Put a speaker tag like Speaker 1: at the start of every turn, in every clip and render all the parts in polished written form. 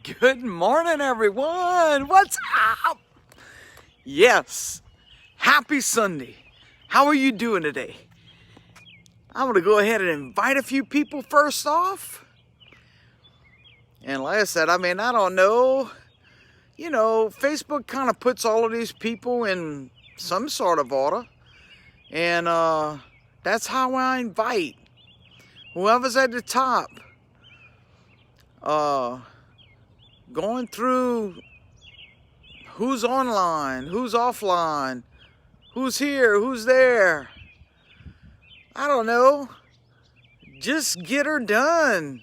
Speaker 1: Good morning, everyone. What's up? Yes, happy Sunday. How are you doing today? I'm going to go ahead and invite a few people first off. And like I said, I don't know. Facebook kind of puts all of these people in some sort of order. And that's how I invite whoever's at the top. Going through who's online, who's offline, who's here, who's there. I don't know. Just get her done.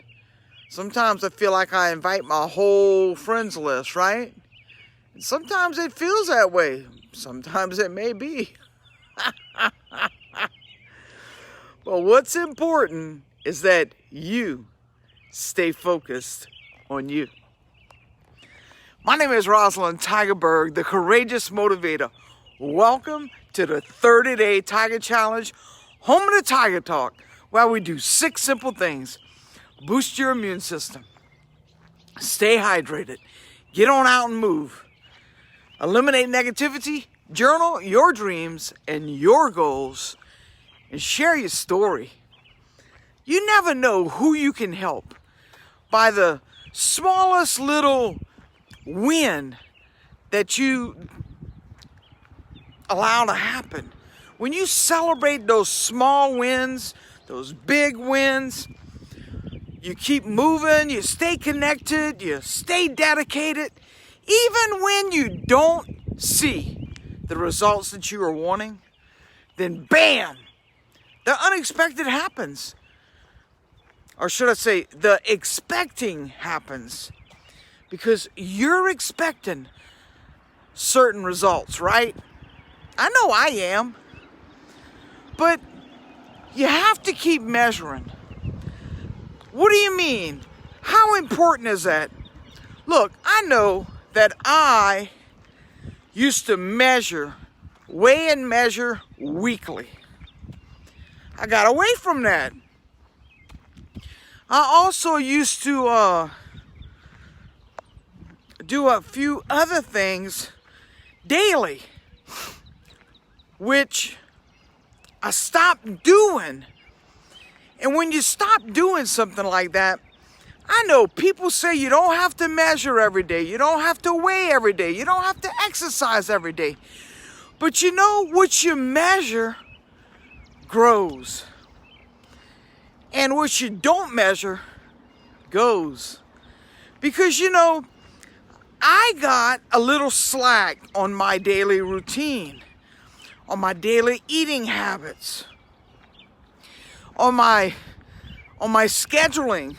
Speaker 1: Sometimes I feel like I invite my whole friends list, right? And sometimes it feels that way. Sometimes it may be. But what's important is that you stay focused on you. My name is Rosalind Tigerberg, the Courageous Motivator. Welcome to the 30-Day Tiger Challenge, home of the Tiger Talk, where we do 6 simple things. Boost your immune system, stay hydrated, get on out and move, eliminate negativity, journal your dreams and your goals, and share your story. You never know who you can help by the smallest little win that you allow to happen. When you celebrate those small wins, those big wins, you keep moving, you stay connected, you stay dedicated, even when you don't see the results that you are wanting, then bam, the unexpected happens. Or should I say, the expecting happens. Because you're expecting certain results, right? I know I am. But you have to keep measuring. What do you mean? How important is that? Look, I know that I used to weigh and measure weekly. I got away from that. I also used to do a few other things daily, which I stopped doing. And when you stop doing something like that, I know people say you don't have to measure every day, you don't have to weigh every day, you don't have to exercise every day. But you know, what you measure grows. And what you don't measure goes. Because I got a little slack on my daily routine, on my daily eating habits, on my scheduling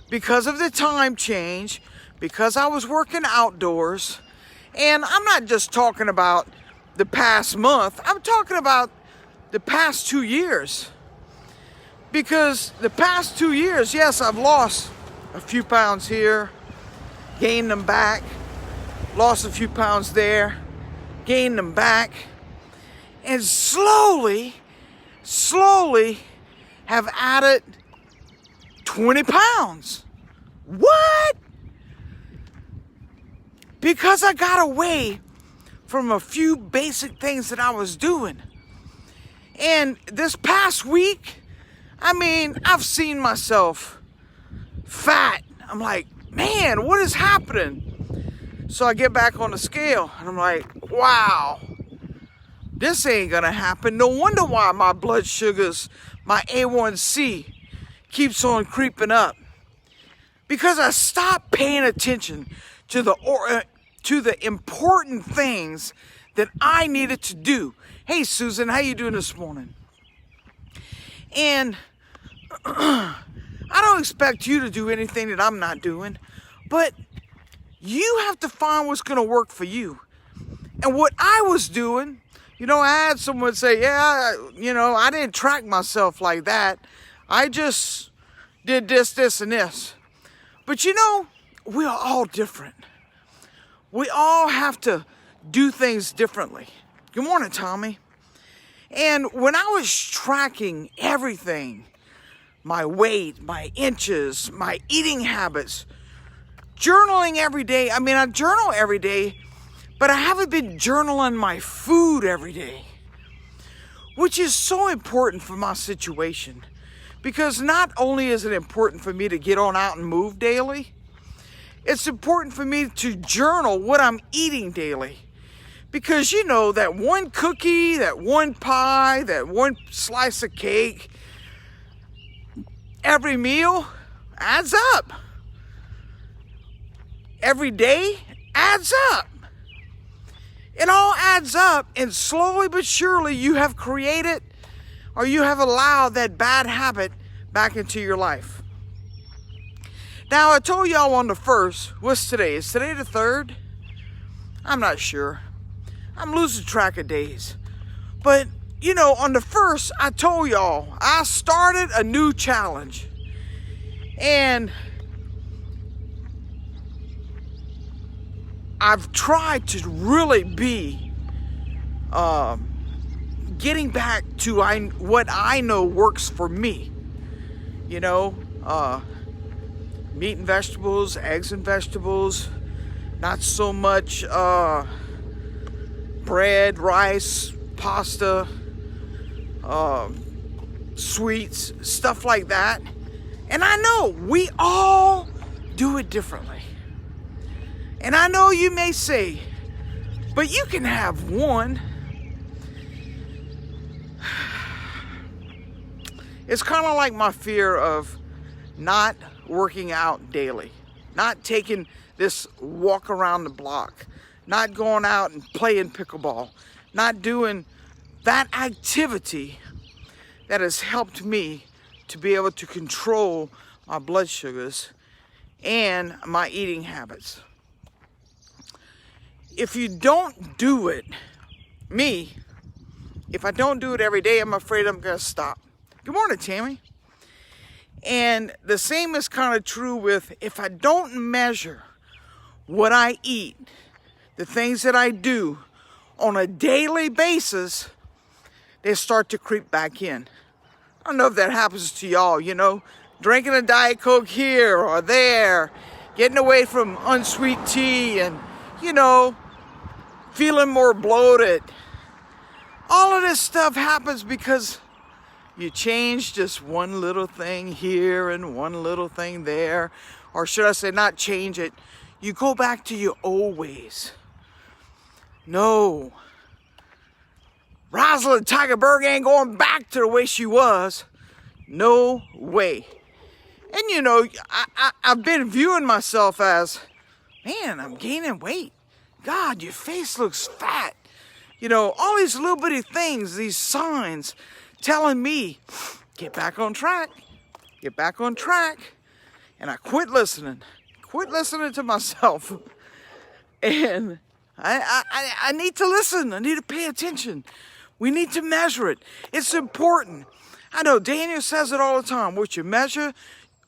Speaker 1: because of the time change, because I was working outdoors. And I'm not just talking about the past month, I'm talking about the past 2 years. Because the past 2 years, yes, I've lost a few pounds here, gained them back, lost a few pounds there, gained them back, and slowly have added 20 pounds. What? Because I got away from a few basic things that I was doing. And this past week, I've seen myself fat. I'm like, man, what is happening? So I get back on the scale and I'm like, wow, this ain't gonna happen. No wonder why my blood sugars, my A1C keeps on creeping up. Because I stopped paying attention to the important things that I needed to do. Hey Susan, how you doing this morning? And I don't expect you to do anything that I'm not doing, but you have to find what's going to work for you. And what I was doing, I had someone say, yeah, I didn't track myself like that. I just did this, and this. But we are all different. We all have to do things differently. Good morning, Tommy. And when I was tracking everything, my weight, my inches, my eating habits, journaling every day. I mean, I journal every day, but I haven't been journaling my food every day, which is so important for my situation. Because not only is it important for me to get on out and move daily, it's important for me to journal what I'm eating daily. Because you know, that one cookie, that one pie, that one slice of cake, every meal adds up. Every day adds up. It all adds up, and slowly but surely you have created, or you have allowed that bad habit back into your life. Now, I told y'all on the 1st, what's today? Is today the 3rd? I'm not sure. I'm losing track of days. But, you know, on the 1st, I told y'all, I started a new challenge. And I've tried to really be getting back to what I know works for me. You know, meat and vegetables, eggs and vegetables, not so much bread, rice, pasta, sweets, stuff like that. And I know we all do it differently. And I know you may say, but you can have one. It's kind of like my fear of not working out daily, not taking this walk around the block, not going out and playing pickleball, not doing that activity that has helped me to be able to control my blood sugars and my eating habits. If you don't do it, if I don't do it every day, I'm afraid I'm going to stop. Good morning, Tammy. And the same is kind of true with if I don't measure what I eat, the things that I do on a daily basis, they start to creep back in. I don't know if that happens to y'all, you know, drinking a Diet Coke here or there, getting away from unsweet tea and, you know, feeling more bloated. All of this stuff happens because you change just one little thing here and one little thing there. Or should I say not change it, you go back to your old ways. No. Rosalind Tiger Berg ain't going back to the way she was. No way. And you know, I've been viewing myself as, man, I'm gaining weight. God, your face looks fat. You know, all these little bitty things, these signs telling me, get back on track. Get back on track. And I quit listening to myself. And I need to listen. I need to pay attention. We need to measure it. It's important. I know Daniel says it all the time. What you measure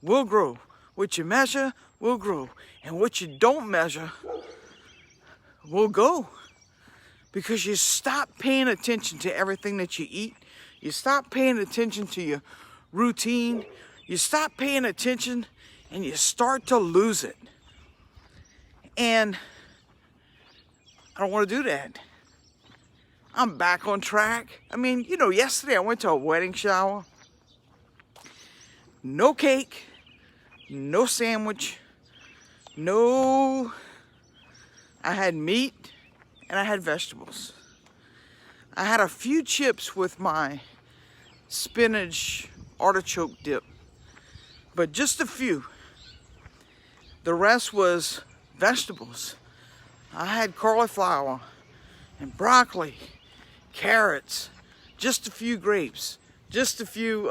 Speaker 1: will grow. What you measure will grow. And what you don't measure will go. Because you stop paying attention to everything that you eat. You stop paying attention to your routine. You stop paying attention and you start to lose it. And I don't want to do that. I'm back on track. I mean, you know, yesterday I went to a wedding shower. No cake, no sandwich, I had meat and I had vegetables. I had a few chips with my spinach artichoke dip, but just a few. The rest was vegetables. I had cauliflower and broccoli, carrots, just a few grapes, just a few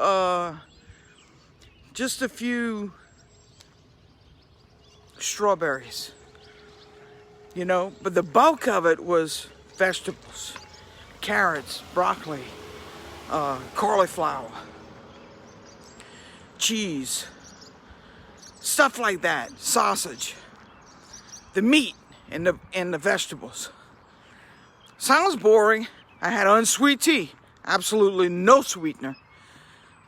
Speaker 1: strawberries, you know, but the bulk of it was vegetables, carrots, broccoli, cauliflower, cheese, stuff like that, sausage, the meat and the vegetables. Sounds boring. I had unsweet tea, absolutely no sweetener,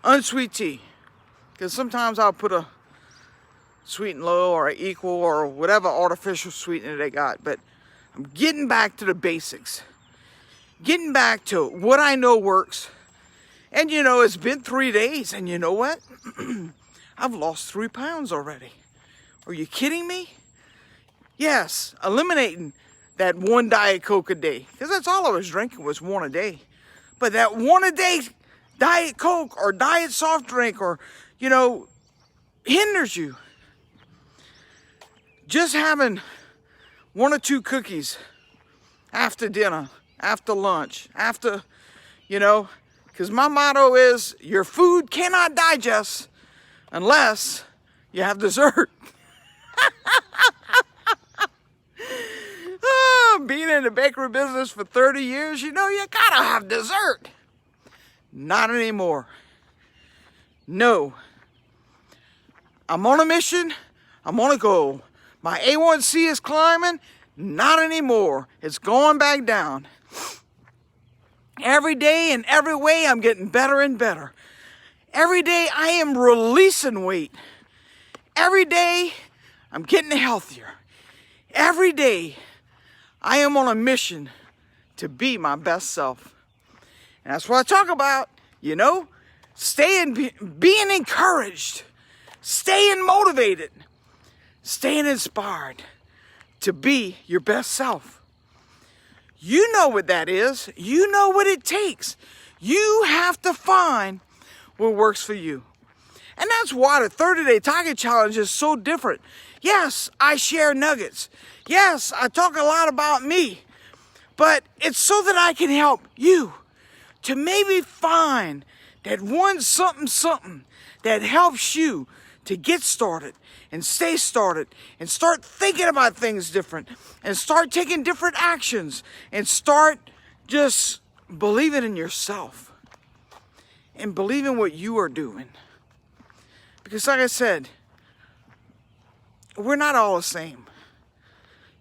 Speaker 1: unsweet tea, because sometimes I'll put a Sweet and Low or Equal or whatever artificial sweetener they got. But I'm getting back to the basics. Getting back to what I know works. And you know, it's been 3 days, and you know what? I've lost 3 pounds already. Are you kidding me? Yes, eliminating that one Diet Coke a day. Because that's all I was drinking, was one a day. But that one a day Diet Coke or Diet soft drink or, you know, hinders you. Just having 1 or 2 cookies after dinner, after lunch, after, you know, because my motto is your food cannot digest unless you have dessert. Oh, being in the bakery business for 30 years, you know, you gotta have dessert. Not anymore. No. I'm on a mission. I'm on a goal. My A1C is climbing. Not anymore. It's going back down. Every day and every way I'm getting better and better. Every day I am releasing weight. Every day I'm getting healthier. Every day I am on a mission to be my best self. And that's what I talk about, you know, being encouraged, staying motivated, staying inspired to be your best self. You know what that is. You know what it takes. You have to find what works for you. And that's why the 30-Day Target Challenge is so different. Yes, I share nuggets. Yes, I talk a lot about me. But it's so that I can help you to maybe find that one something that helps you to get started and stay started and start thinking about things different and start taking different actions and start just believing in yourself and believing what you are doing. Because like I said, we're not all the same.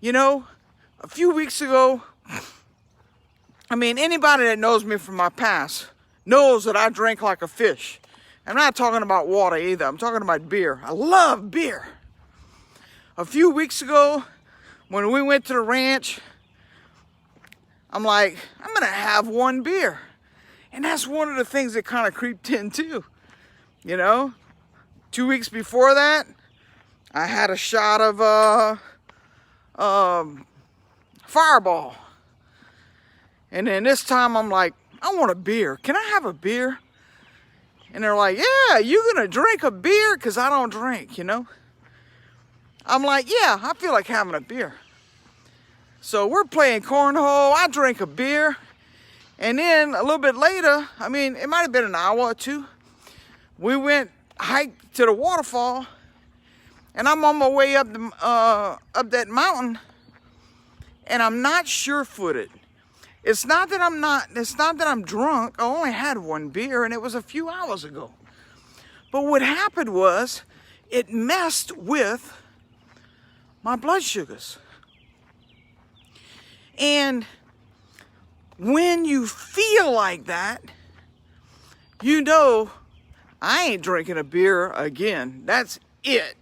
Speaker 1: You know, a few weeks ago, I mean, anybody that knows me from my past knows that I drink like a fish. I'm not talking about water either. I'm talking about beer. I love beer. A few weeks ago, when we went to the ranch, I'm like, I'm going to have 1 beer. And that's one of the things that kind of creeped in too. You know, 2 weeks before that, I had a shot of Fireball. And then this time I'm like, I want a beer. Can I have a beer? And they're like, yeah, you gonna drink a beer? Because I don't drink, you know? I'm like, yeah, I feel like having a beer. So we're playing cornhole. I drink a beer. And then a little bit later, I mean, it might have been an hour or 2. We went hiked to the waterfall. And I'm on my way up that mountain. And I'm not sure-footed. It's not that I'm drunk. I only had 1 beer and it was a few hours ago. But what happened was it messed with my blood sugars. And when you feel like that, you know, I ain't drinking a beer again. That's it.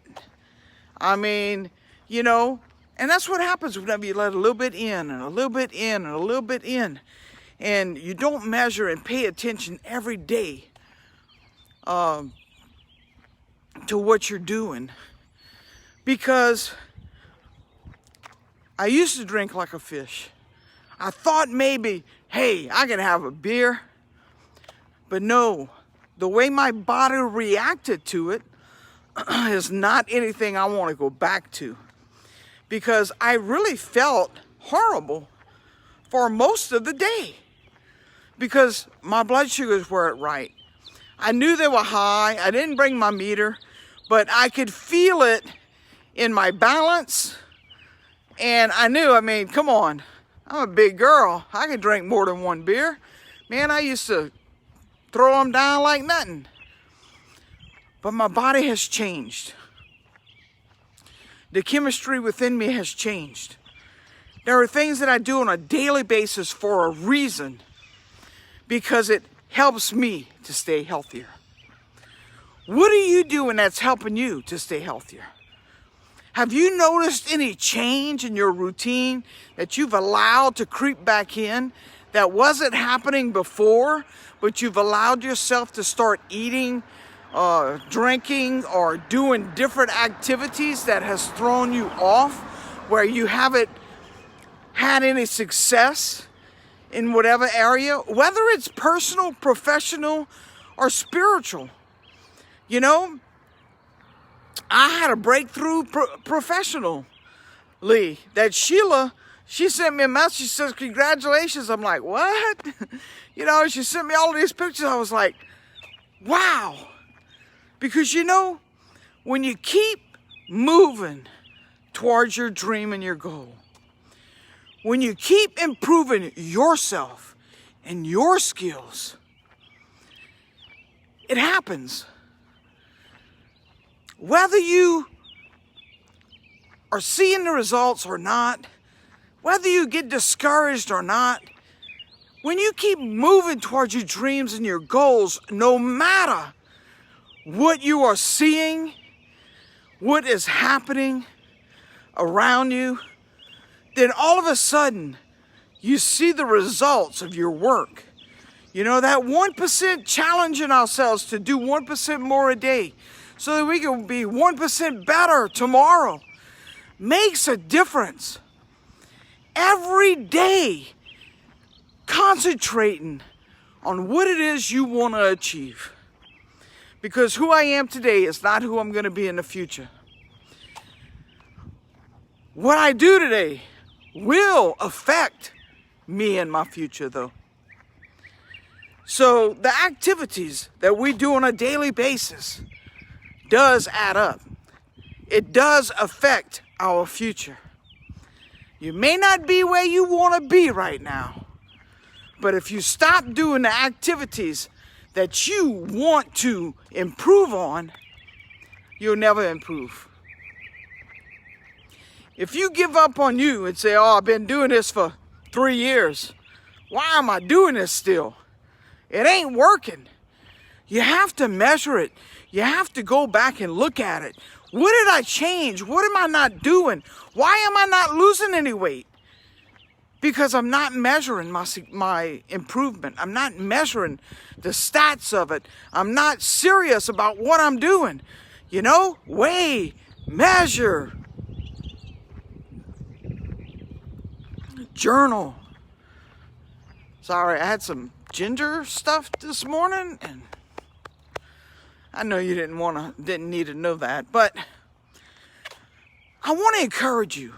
Speaker 1: I mean, you know, and that's what happens whenever you let a little bit in and a little bit in and a little bit in. And you don't measure and pay attention every day to what you're doing. Because I used to drink like a fish. I thought maybe, hey, I can have a beer. But no, the way my body reacted to it is not anything I want to go back to. Because I really felt horrible for most of the day. Because my blood sugars weren't right. I knew they were high. I didn't bring my meter. But I could feel it in my balance. And I knew, I mean, come on. I'm a big girl. I could drink more than 1 beer. Man, I used to throw them down like nothing. But my body has changed. The chemistry within me has changed. There are things that I do on a daily basis for a reason. Because it helps me to stay healthier. What are you doing that's helping you to stay healthier? Have you noticed any change in your routine that you've allowed to creep back in that wasn't happening before, but you've allowed yourself to start eating, drinking, or doing different activities that has thrown you off, where you haven't had any success in whatever area, whether it's personal, professional, or spiritual? You know, I had a breakthrough professionally that Sheila, she sent me a message. She says, congratulations. I'm like, what? You know, she sent me all of these pictures. I was like, wow. Because, you know, when you keep moving towards your dream and your goal, when you keep improving yourself and your skills, it happens. Whether you are seeing the results or not, whether you get discouraged or not, when you keep moving towards your dreams and your goals, no matter what you are seeing, what is happening around you, then all of a sudden you see the results of your work. You know, that 1% challenging ourselves to do 1% more a day so that we can be 1% better tomorrow makes a difference. Every day, concentrating on what it is you want to achieve. Because who I am today is not who I'm going to be in the future. What I do today will affect me and my future, though. So the activities that we do on a daily basis does add up. It does affect our future. You may not be where you want to be right now, but if you stop doing the activities that you want to improve on, you'll never improve. If you give up on you and say, oh, I've been doing this for 3 years, why am I doing this still? It ain't working. You have to measure it. You have to go back and look at it. What did I change? What am I not doing? Why am I not losing any weight? Because I'm not measuring my improvement. I'm not measuring the stats of it. I'm not serious about what I'm doing. You know, weigh, measure, journal. Sorry, I had some ginger stuff this morning, and I know you didn't need to know that, but I want to encourage you.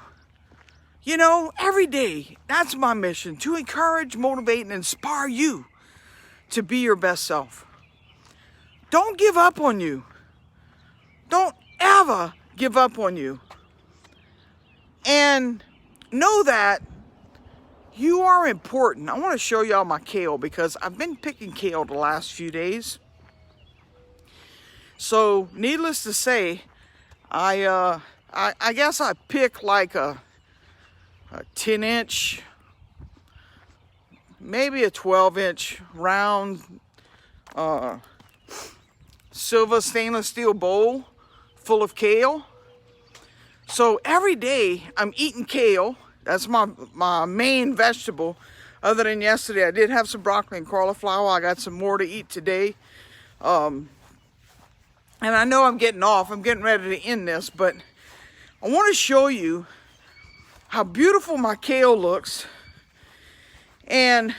Speaker 1: You know, every day, that's my mission, to encourage, motivate, and inspire you to be your best self. Don't give up on you. Don't ever give up on you. And know that you are important. I want to show y'all my kale because I've been picking kale the last few days. So, needless to say, I guess I picked like a 10-inch, maybe a 12-inch round silver stainless steel bowl full of kale. So every day I'm eating kale. That's my main vegetable. Other than yesterday, I did have some broccoli and cauliflower. I got some more to eat today. And I know I'm getting off. I'm getting ready to end this, but I want to show you how beautiful my kale looks, and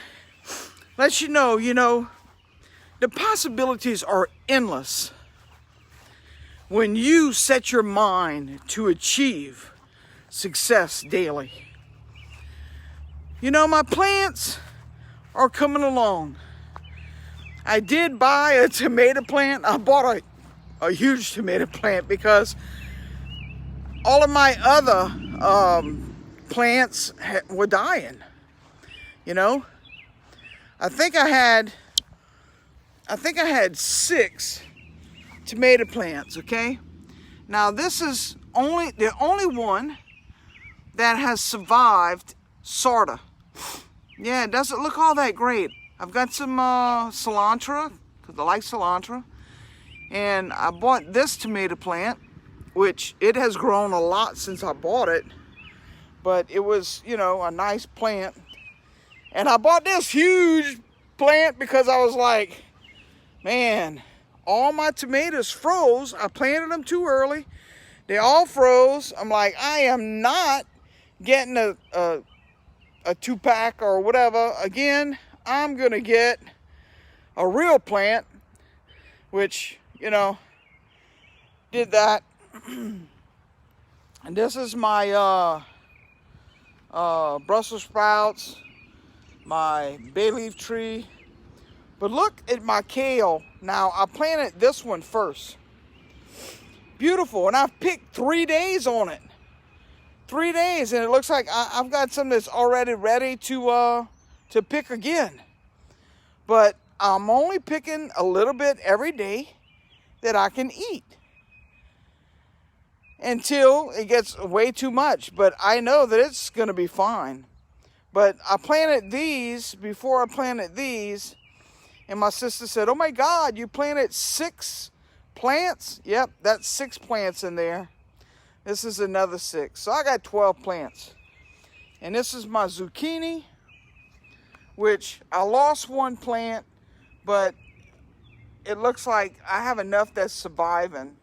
Speaker 1: let you know, the possibilities are endless when you set your mind to achieve success daily. You know, my plants are coming along. I did buy a tomato plant. I bought a huge tomato plant because all of my other plants were dying. You know, I think I had 6 tomato plants. Okay, now this is the only one that has survived, sorta. Yeah, it doesn't look all that great. I've got some cilantro because I like cilantro, and I bought this tomato plant, which it has grown a lot since I bought it. But it was, you know, a nice plant. And I bought this huge plant because I was like, man, all my tomatoes froze. I planted them too early. They all froze. I'm like, I am not getting a 2-pack or whatever. Again, I'm going to get a real plant, which, you know, did that. And this is my Brussels sprouts, my bay leaf tree. But look at my kale. Now, I planted this one first. Beautiful. And I've picked 3 days on it. 3 days. And it looks like I've got some that's already ready to pick again. But I'm only picking a little bit every day that I can eat, until it gets way too much. But I know that it's going to be fine. But I planted these before I planted these. And my sister said, oh my God, you planted 6 plants? Yep, that's 6 plants in there. This is another 6. So I got 12 plants. And this is my zucchini, which I lost 1 plant, but it looks like I have enough that's surviving.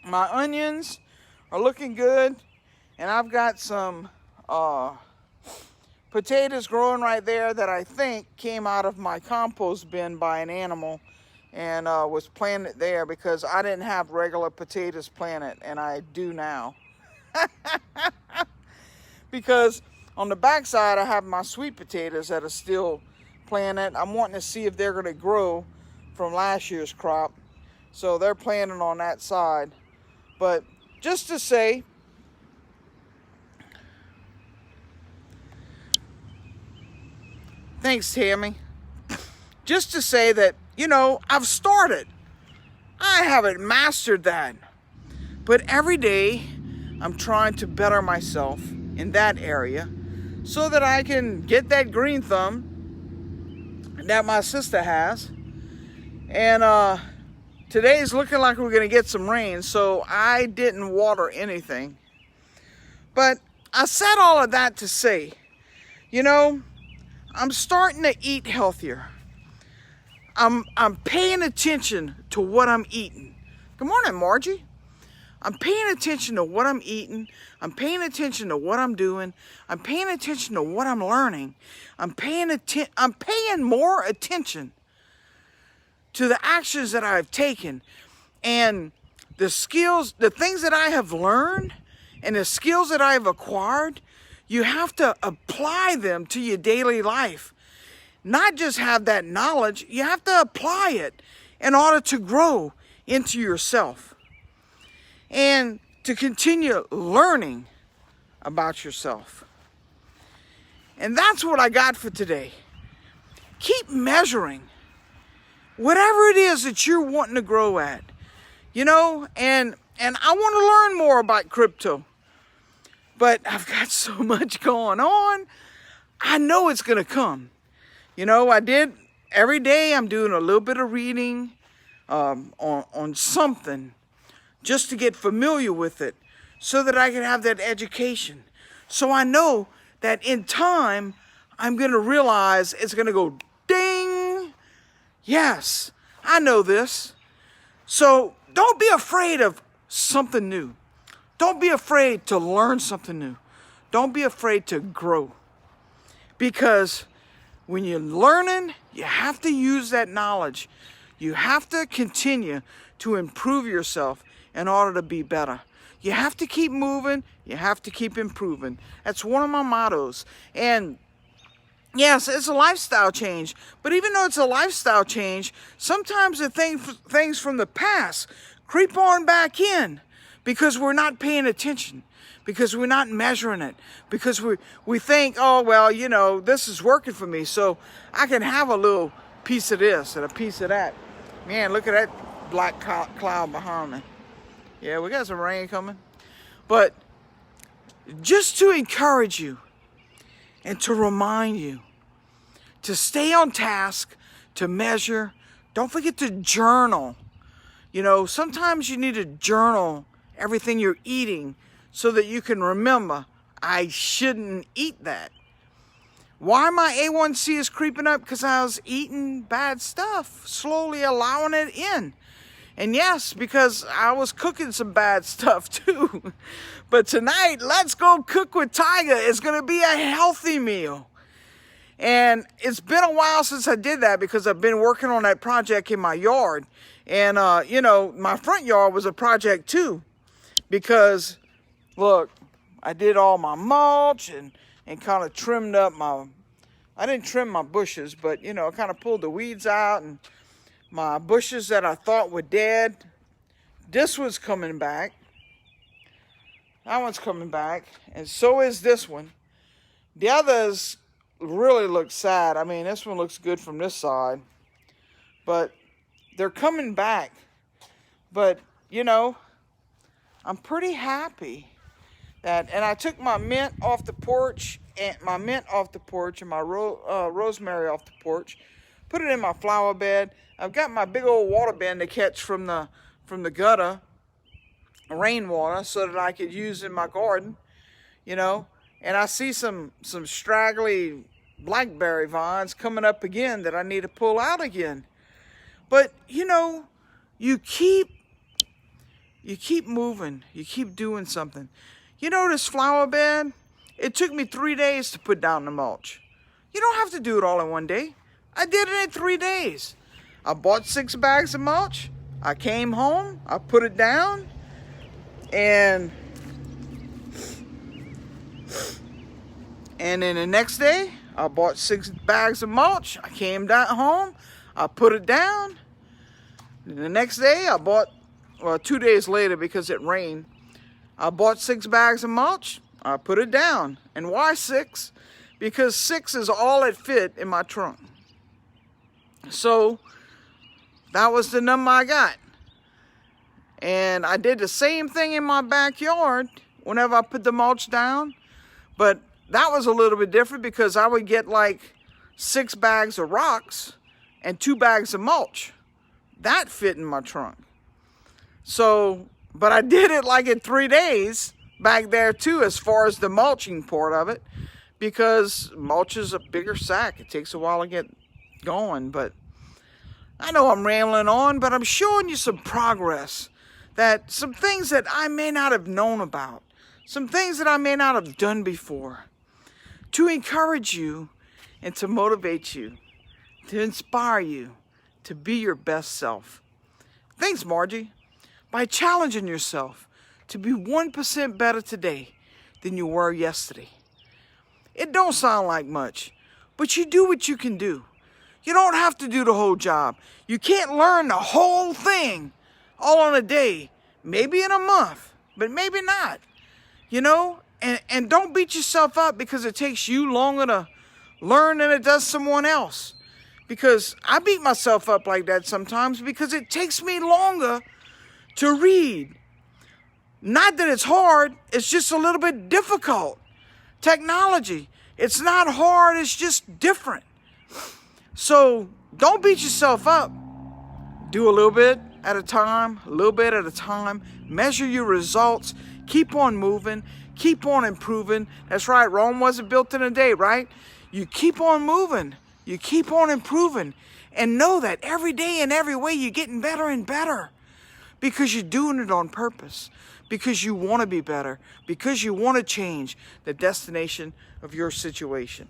Speaker 1: My onions are looking good, and I've got some potatoes growing right there that I think came out of my compost bin by an animal and was planted there because I didn't have regular potatoes planted, and I do now. Because on the backside I have my sweet potatoes that are still planted. I'm wanting to see if they're going to grow from last year's crop. So they're planted on that side. But just to say, thanks, Tammy. Just to say that, you know, I've started. I haven't mastered that. But every day, I'm trying to better myself in that area so that I can get that green thumb that my sister has. And today's looking like we're going to get some rain, so I didn't water anything. But I said all of that to say, you know, I'm starting to eat healthier. I'm paying attention to what I'm eating. Good morning, Margie. I'm paying attention to what I'm eating. I'm paying attention to what I'm doing. I'm paying attention to what I'm learning. I'm paying more attention to the actions that I've taken, and the skills, the things that I have learned, and the skills that I have acquired. You have to apply them to your daily life. Not just have that knowledge, you have to apply it in order to grow into yourself and to continue learning about yourself. And that's what I got for today. Keep measuring whatever it is that you're wanting to grow at, you know, and I want to learn more about crypto, but I've got so much going on. I know it's going to come. You know, every day I'm doing a little bit of reading on something just to get familiar with it so that I can have that education. So I know that in time, I'm going to realize it's going to go ding. Yes, I know this. So don't be afraid of something new. Don't be afraid to learn something new. Don't be afraid to grow. Because when you're learning, you have to use that knowledge. You have to continue to improve yourself in order to be better. You have to keep moving. You have to keep improving. That's one of my mottos. And yes, it's a lifestyle change. But even though it's a lifestyle change, sometimes the things from the past creep on back in because we're not paying attention, because we're not measuring it, because we think, oh, well, you know, this is working for me, so I can have a little piece of this and a piece of that. Man, look at that black cloud behind me. Yeah, we got some rain coming. But just to encourage you and to remind you to stay on task, to measure. Don't forget to journal. You know, sometimes you need to journal everything you're eating so that you can remember, I shouldn't eat that. Why my A1C is creeping up? Because I was eating bad stuff, slowly allowing it in. And yes, because I was cooking some bad stuff too. But tonight, let's go cook with Tiger. It's going to be a healthy meal. And it's been a while since I did that because I've been working on that project in my yard. And, you know, my front yard was a project too. Because, look, I did all my mulch and kind of trimmed up I didn't trim my bushes, but, you know, I kind of pulled the weeds out and my bushes that I thought were dead. This one's coming back. That one's coming back. And so is this one. The others really look sad. I mean, this one looks good from this side. But they're coming back. But, you know, I'm pretty happy that, and I took my mint off the porch and my rosemary off the porch, put it in my flower bed. I've got my big old water bin to catch from the gutter, rainwater, so that I could use in my garden, you know. And I see some straggly blackberry vines coming up again that I need to pull out again. But, you know, you keep moving, you keep doing something. You know, this flower bed, it took me 3 days to put down the mulch. You don't have to do it all in one day. I did it in 3 days. I bought 6 bags of mulch. I came home, I put it down, and then the next day, I bought 6 bags of mulch. I came down home, I put it down. And the next day, I bought, well, 2 days later because it rained, I bought 6 bags of mulch. I put it down. And why 6? Because 6 is all it fit in my trunk. So that was the number I got. And I did the same thing in my backyard whenever I put the mulch down. But that was a little bit different because I would get like 6 bags of rocks and 2 bags of mulch. That fit in my trunk. So, but I did it like in 3 days back there too, as far as the mulching part of it, because mulch is a bigger sack. It takes a while to get going. But I know I'm rambling on, but I'm showing you some progress, that some things that I may not have known about, some things that I may not have done before, to encourage you and to motivate you, to inspire you to be your best self. Thanks, Margie. By challenging yourself to be 1% better today than you were yesterday. It don't sound like much, but you do what you can do. You don't have to do the whole job. You can't learn the whole thing all in a day, maybe in a month, but maybe not. You know, and don't beat yourself up because it takes you longer to learn than it does someone else. Because I beat myself up like that sometimes because it takes me longer to read. Not that it's hard, it's just a little bit difficult. Technology, it's not hard, it's just different. So don't beat yourself up. Do a little bit at a time, a little bit at a time. Measure your results. Keep on moving. Keep on improving. That's right, Rome wasn't built in a day, right? You keep on moving. You keep on improving. And know that every day and every way you're getting better and better. Because you're doing it on purpose. Because you want to be better. Because you want to change the destination of your situation.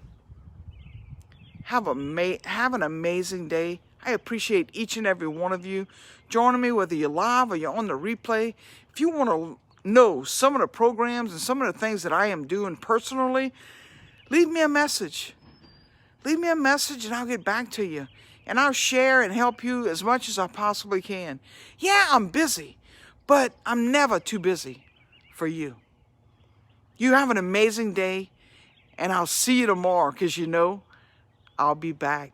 Speaker 1: Have an amazing day. I appreciate each and every one of you joining me, whether you're live or you're on the replay. If you want to know some of the programs and some of the things that I am doing personally, leave me a message. Leave me a message and I'll get back to you. And I'll share and help you as much as I possibly can. Yeah, I'm busy, but I'm never too busy for you. You have an amazing day, and I'll see you tomorrow because you know I'll be back.